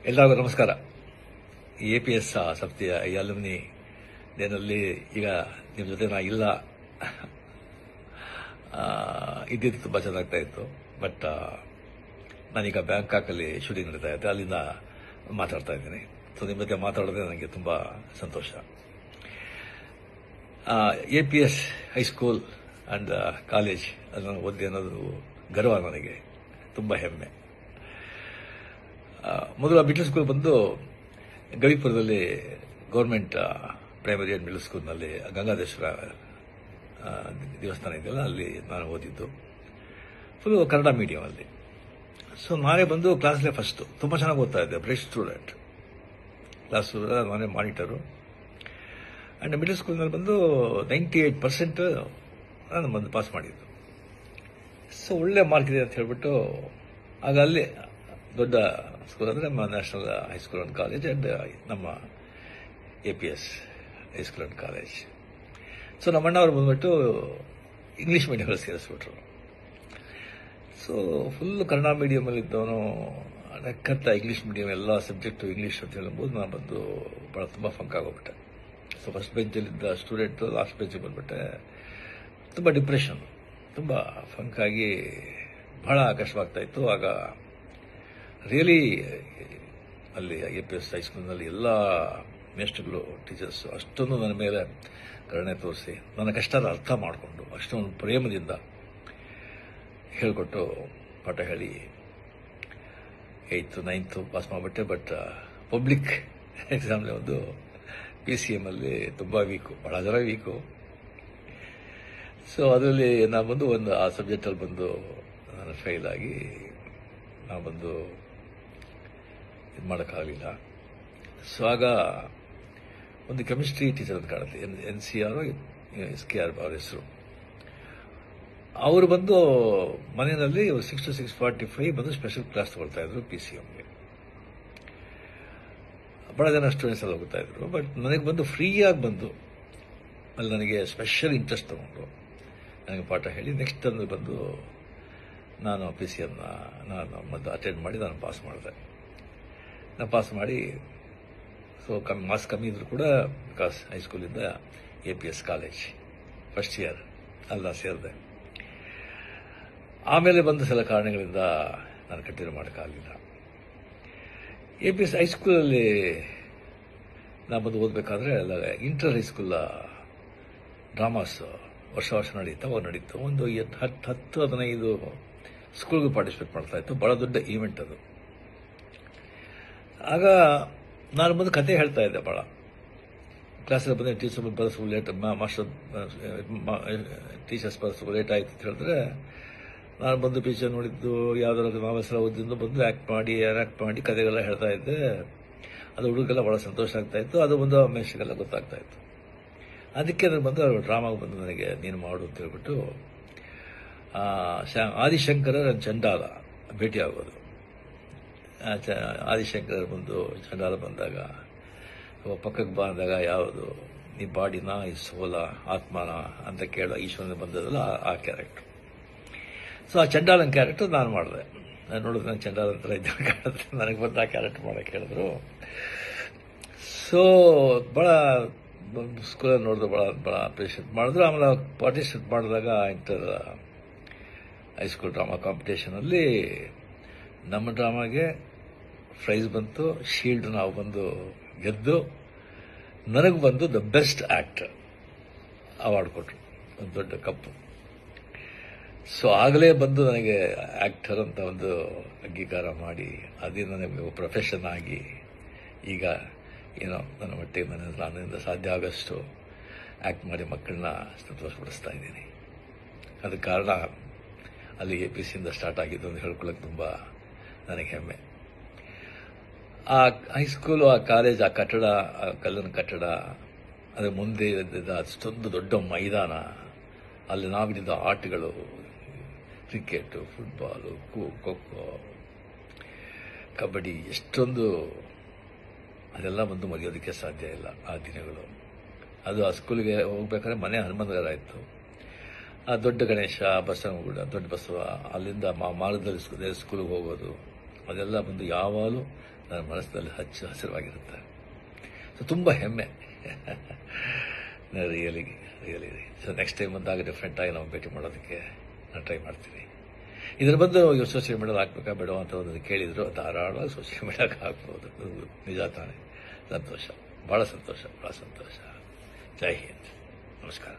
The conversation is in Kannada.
ಎಲ್ಲರಿಗೂ ನಮಸ್ಕಾರ. APS ಸಂಸ್ಥೆಯ ಈ ಅಲುಮಿನಿ ಡೇನಲ್ಲಿ ಈಗ ನಿಮ್ಮ ಜೊತೆ ನಾ ಇಲ್ಲ ಇದ್ದಿದ್ದು ತುಂಬ ಚೆನ್ನಾಗ್ತಾ ಇತ್ತು. ಬಟ್ ನಾನೀಗ ಬ್ಯಾಂಕಾಕಲ್ಲಿ ಶೂಟಿಂಗ್ ನಡೀತಾ ಇದ್ದೆ, ಅಲ್ಲಿಂದ ಮಾತಾಡ್ತಾ ಇದ್ದೀನಿ. ಸೊ ನಿಮ್ಮ ಜೊತೆ ಮಾತಾಡೋದೇ ನನಗೆ ತುಂಬ ಸಂತೋಷ. APS ಹೈಸ್ಕೂಲ್ ಅಂಡ್ ಕಾಲೇಜ್ ಅದನ್ನು ಓದಿ ಅನ್ನೋದು ಗರ್ವ, ನನಗೆ ತುಂಬ ಹೆಮ್ಮೆ. ಮೊದಲು ಮಿಡ್ಲ್ ಸ್ಕೂಲ್ ಬಂದು ಗವಿಪುರದಲ್ಲಿ ಗೌರ್ಮೆಂಟ್ ಪ್ರೈಮರಿ ಅಂಡ್ ಮಿಡ್ಲ್ ಸ್ಕೂಲ್ನಲ್ಲಿ ಗಂಗಾಧೇಶ್ವರ ದೇವಸ್ಥಾನ ಇದೆಯಲ್ಲ, ಅಲ್ಲಿ ನಾನು ಓದಿದ್ದು. ಫುಲ್ ಕನ್ನಡ ಮೀಡಿಯಂ ಅಲ್ಲಿ. ಸೊ ನಾನೇ ಬಂದು ಕ್ಲಾಸ್ಲೇ ಫಸ್ಟು, ತುಂಬ ಚೆನ್ನಾಗಿ ಓದ್ತಾ ಇದ್ದೆ, ಬ್ರೈಟ್ ಸ್ಟೂಡೆಂಟ್. ಕ್ಲಾಸ್ ನಾನೇ ಮಾನಿಟರು. ಆ್ಯಂಡ್ ಮಿಡ್ಲ್ ಸ್ಕೂಲ್ನಲ್ಲಿ ಬಂದು 98% ನಾನು ಬಂದು ಪಾಸ್ ಮಾಡಿದ್ದು. ಸೊ ಒಳ್ಳೆ ಮಾರ್ಕ್ ಇದೆ ಅಂತ ಹೇಳ್ಬಿಟ್ಟು ಆಗ ಅಲ್ಲಿ ದೊಡ್ಡ ಸ್ಕೂಲ್ ಅಂದರೆ ನಮ್ಮ national high school and college and ನಮ್ಮ APS high school and college. So ನಮ್ಮ ಅಣ್ಣವ್ರು ಬಂದ್ಬಿಟ್ಟು ಇಂಗ್ಲೀಷ್ ಮೀಡಿಯಮಲ್ಲಿ ಸೇರಿಸ್ಬಿಟ್ರು. ಸೊ ಫುಲ್ ಕನ್ನಡ ಮೀಡಿಯಮಲ್ಲಿ ಇದ್ದವನು ನಕ್ಕಂತ ಇಂಗ್ಲೀಷ್ ಮೀಡಿಯಂ ಎಲ್ಲ ಸಬ್ಜೆಕ್ಟು ಇಂಗ್ಲೀಷ್ ಅಂತ ಹೇಳ್ಬೋದು. ನಾನು ಬಂದು ಭಾಳ ತುಂಬ ಫಂಕ್ ಆಗೋಗ್ಬಿಟ್ಟೆ. ಸೊ ಫಸ್ಟ್ ಬೆಂಚಲ್ಲಿದ್ದ ಸ್ಟೂಡೆಂಟು ಲಾಸ್ಟ್ ಬೆಂಚಿಗೆ ಬಂದ್ಬಿಟ್ಟೆ. ತುಂಬ ಡಿಪ್ರೆಷನ್, ತುಂಬ ಫಂಕಾಗಿ ಬಹಳ ಕಷ್ಟವಾಗ್ತಾ ಇತ್ತು. ಆಗ ರಿಯಲಿ ಅಲ್ಲಿ APS ಹೈಸ್ಕೂಲ್ನಲ್ಲಿ ಎಲ್ಲ ಮೇಸ್ಟ್ರುಗಳು, ಟೀಚರ್ಸು ಅಷ್ಟೊಂದು ನನ್ನ ಮೇಲೆ ಕರುಣೆ ತೋರಿಸಿ ನನ್ನ ಕಷ್ಟನ ಅರ್ಥ ಮಾಡಿಕೊಂಡು ಅಷ್ಟೊಂದು ಪ್ರೇಮದಿಂದ ಹೇಳಿಕೊಟ್ಟು ಪಾಠ ಹೇಳಿ 8th 9th ಪಾಸ್ ಮಾಡಿಬಿಟ್ಟೆ. ಬಟ್ ಪಬ್ಲಿಕ್ ಎಕ್ಸಾಮ್ಲಿ ಒಂದು PCM ಅಲ್ಲಿ ತುಂಬ ವೀಕು, ಭಾಳ ಜನ ವೀಕು. ಸೊ ಅದರಲ್ಲಿ ನಾನು ಬಂದು ಆ ಸಬ್ಜೆಕ್ಟಲ್ಲಿ ಬಂದು ನಾನು ಫೇಲ್ ಆಗಿ ನಾನು ಬಂದು ಇದು ಮಾಡೋಕ್ಕಾಗಲಿಲ್ಲ. ಸೊ ಆಗ ಒಂದು ಕೆಮಿಸ್ಟ್ರಿ ಟೀಚರ್ ಅಂತ ಕಾಣುತ್ತೆ, NCR SKR ಅವ್ರ ಹೆಸರು. ಅವರು ಬಂದು ಮನೆಯಲ್ಲಿ 6 to 6:45 ಬಂದು ಸ್ಪೆಷಲ್ ಕ್ಲಾಸ್ ತಗೊಳ್ತಾ ಇದ್ರು PCMಗೆ. ಬಹಳ ಜನ ಸ್ಟೂಡೆಂಟ್ಸ್ ಎಲ್ಲ ಹೋಗ್ತಾ ಇದ್ರು. ಬಟ್ ನನಗೆ ಬಂದು ಫ್ರೀಯಾಗಿ ಬಂದು ಅಲ್ಲಿ ನನಗೆ ಸ್ಪೆಷಲ್ ಇಂಟ್ರೆಸ್ಟ್ ತಗೊಂಡು ನನಗೆ ಪಾಠ ಹೇಳಿ ನೆಕ್ಸ್ಟ್ ಅಂದ್ರೆ ಬಂದು ನಾನು PCMನ ನಾನು ಮತ್ತೆ ಅಟೆಂಡ್ ಮಾಡಿ ನಾನು ಪಾಸ್ ಮಾಡಿದೆ. ನಾನು ಪಾಸ್ ಮಾಡಿ ಮಾರ್ಕ್ಸ್ ಕಮ್ಮಿ ಇದ್ರು ಕೂಡ ಬಿಕಾಸ್ ಹೈಸ್ಕೂಲಿಂದ APS ಕಾಲೇಜ್ ಫಸ್ಟ್ ಇಯರ್ ಅಲ್ಲ ಸೇರಿದೆ. ಆಮೇಲೆ ಬಂದ ಸಲ ಕಾರಣಗಳಿಂದ ನಾನು ಕಂಟಿನ್ಯೂ ಮಾಡೋಕ್ಕಾಗಲಿಲ್ಲ. APS ಹೈಸ್ಕೂಲಲ್ಲಿ ನಾನು ಬಂದು ಓದಬೇಕಾದ್ರೆ ಇಂಟರ್ ಹೈಸ್ಕೂಲ್ ಡ್ರಾಮಾಸ್ ವರ್ಷ ನಡೀತು. ಒಂದು 10-15 ಸ್ಕೂಲ್ಗೆ ಪಾರ್ಟಿಸಿಪೇಟ್ ಮಾಡ್ತಾ ಇತ್ತು. ಬಹಳ ದೊಡ್ಡ ಈವೆಂಟ್ ಅದು. ಆಗ ನಾನು ಬಂದು ಕತೆ ಹೇಳ್ತಾ ಇದ್ದೆ. ಭಾಳ ಕ್ಲಾಸಲ್ಲಿ ಬಂದರೆ ಟೀಚರ್ ಬರೋದು ಲೇಟ್, ಟೀಚರ್ಸ್ ಬರೋದು ಲೇಟ್ ಆಯಿತು ಅಂತ ಹೇಳಿದ್ರೆ ನಾನು ಬಂದು ಟೀಚರ್ ನೋಡಿದ್ದು ಯಾವುದಾದ್ರು ನಾವೆಲ್ಲ ಓದಿದ್ದು ಬಂದು ಆ್ಯಕ್ಟ್ ಮಾಡಿ ಕತೆಗೆಲ್ಲ ಹೇಳ್ತಾ ಇದ್ದೆ. ಅದು ಹುಡುಗರಿಗೆಲ್ಲ ಭಾಳ ಸಂತೋಷ ಆಗ್ತಾ ಇತ್ತು. ಅದು ಒಂದು ಮೆಸ್ಸಿಗೆಲ್ಲ ಗೊತ್ತಾಗ್ತಾ ಇತ್ತು. ಅದಕ್ಕೆ ನಾನು ಬಂದು ಡ್ರಾಮಾಗೆ ಬಂದು ನನಗೆ ನೀನು ಮಾಡು ಅಂತ ಹೇಳ್ಬಿಟ್ಟು ಆದಿಶಂಕರ ಚಂಡಾಲ ಭೇಟಿ ಆಗೋದು. ಆದಿಶಂಕರ್ ಬಂದು ಚಂಡಾಲ ಬಂದಾಗ ಪಕ್ಕಕ್ಕೆ ಬಂದಾಗ ಯಾವುದು ಈ ಬಾಡಿನ ಈ ಸೋಲ ಆತ್ಮನ ಅಂತ ಕೇಳೋ ಈಶ್ವರನ ಬಂದದಲ್ಲ ಆ ಕ್ಯಾರೆಕ್ಟರ್. ಸೊ ಆ ಚಂಡಾಲನ ಕ್ಯಾರೆಕ್ಟರ್ ನಾನು ಮಾಡಿದೆ. ನಾನು ನೋಡಿದ್ರೆ ನಾನು ಚಂಡಾಲ ಥರ ಇದ್ದ ಕಾಣುತ್ತೆ. ನನಗೆ ಬಂದು ಆ ಕ್ಯಾರೆಕ್ಟರ್ ಮಾಡೋಕ್ಕೆ ಹೇಳಿದ್ರು. ಸೊ ಭಾಳ ಸ್ಕೂಲಲ್ಲಿ ನೋಡಿದ್ರು, ಭಾಳ ಅಪ್ರಿಷಿಯೇಟ್ ಮಾಡಿದ್ರು. ಆಮೇಲೆ ಪಾರ್ಟಿಸಿಪೇಟ್ ಮಾಡಿದಾಗ ಇಂಟರ್ ಹೈಸ್ಕೂಲ್ ಡ್ರಾಮಾ ಕಾಂಪಿಟೇಷನಲ್ಲಿ ನಮ್ಮ ಡ್ರಾಮಾಗೆ ಪ್ರೈಸ್ ಬಂತು, ಶೀಲ್ಡ್ ನಾವು ಬಂದು ಗೆದ್ದು ನನಗೆ ಬಂದು ದ ಬೆಸ್ಟ್ ಆಕ್ಟರ್ ಅವಾರ್ಡ್ ಕೊಟ್ಟರು, ಒಂದು ದೊಡ್ಡ ಕಪ್ಪು. ಸೊ ಆಗಲೇ ಬಂದು ನನಗೆ ಆಕ್ಟರ್ ಅಂತ ಒಂದು ಅಂಗೀಕಾರ ಮಾಡಿ ಅದೇ ನನಗೆ ಪ್ರೊಫೆಷನ್ ಆಗಿ ಈಗ ಏನೋ ನನ್ನ ಮಟ್ಟಿಗೆ ನನ್ನಿಂದ ಸಾಧ್ಯ ಆಗಷ್ಟು ಆ್ಯಕ್ಟ್ ಮಾಡಿ ಮಕ್ಕಳನ್ನ ಸಂತೋಷಪಡಿಸ್ತಾ ಇದ್ದೀನಿ. ಅದಕ್ಕೆ ಕಾರಣ ಅಲ್ಲಿ APSಯಿಂದ ಸ್ಟಾರ್ಟ್ ಆಗಿದ್ದು ಅಂತ ಹೇಳ್ಕೊಳ್ಳೋಕೆ ತುಂಬ ನನಗೆ ಹೆಮ್ಮೆ. ಆ ಹೈಸ್ಕೂಲು, ಆ ಕಾಲೇಜ್, ಆ ಕಟ್ಟಡ, ಆ ಕಲ್ಲಿನ ಕಟ್ಟಡ, ಅದರ ಮುಂದೆ ಇದ್ದಿದ್ದ ಅಷ್ಟೊಂದು ದೊಡ್ಡ ಮೈದಾನ, ಅಲ್ಲಿ ನಾವಿದ್ದ ಆಟಗಳು, ಕ್ರಿಕೆಟು, ಫುಟ್ಬಾಲು, ಖೋ-ಖೋ, ಕಬಡ್ಡಿ, ಎಷ್ಟೊಂದು ಅದೆಲ್ಲ ಬಂದು ಮರೆಯೋದಕ್ಕೆ ಸಾಧ್ಯ ಇಲ್ಲ ಆ ದಿನಗಳು. ಅದು ಆ ಸ್ಕೂಲಿಗೆ ಹೋಗ್ಬೇಕಾದ್ರೆ ಮನೆ ಹನುಮಂತಗರ ಇತ್ತು. ಆ ದೊಡ್ಡ ಗಣೇಶ, ಬಸವನಗುಡ, ದೊಡ್ಡ ಬಸವ, ಅಲ್ಲಿಂದ ಮಾರ್ಗದಲ್ಲಿ ಸ್ಕೂಲಿಗೆ ಹೋಗೋದು, ಅದೆಲ್ಲ ಬಂದು ಯಾವಾಗಲೂ ನನ್ನ ಮನಸ್ಸಿನಲ್ಲಿ ಹಸಿರವಾಗಿರುತ್ತೆ. ಸೊ ತುಂಬ ಹೆಮ್ಮೆ. ರಿಯಲಿ ಸೊ ನೆಕ್ಸ್ಟ್ ಟೈಮ್ ಬಂದಾಗ ಡೆಫಿನೆಟ್ ಆಗಿ ನಾವು ಭೇಟಿ ಮಾಡೋದಕ್ಕೆ ನಾನು ಟ್ರೈ ಮಾಡ್ತೀನಿ. ಇದರ ಬಂದು ಸೋಷಿಯಲ್ ಮೀಡಿಯಾದಲ್ಲಿ ಹಾಕ್ಬೇಕಾ ಬೇಡ ಅಂತ ಒಂದು ಕೇಳಿದ್ರು, ಧಾರಾಳವಾಗಿ ಸೋಷಿಯಲ್ ಮೀಡಿಯಾಗೆ ಹಾಕ್ಬೋದು. ನಿಜ ತಾನೆ. ಸಂತೋಷ, ಬಹಳ ಸಂತೋಷ. ಜೈ ಹಿಂದ್, ನಮಸ್ಕಾರ.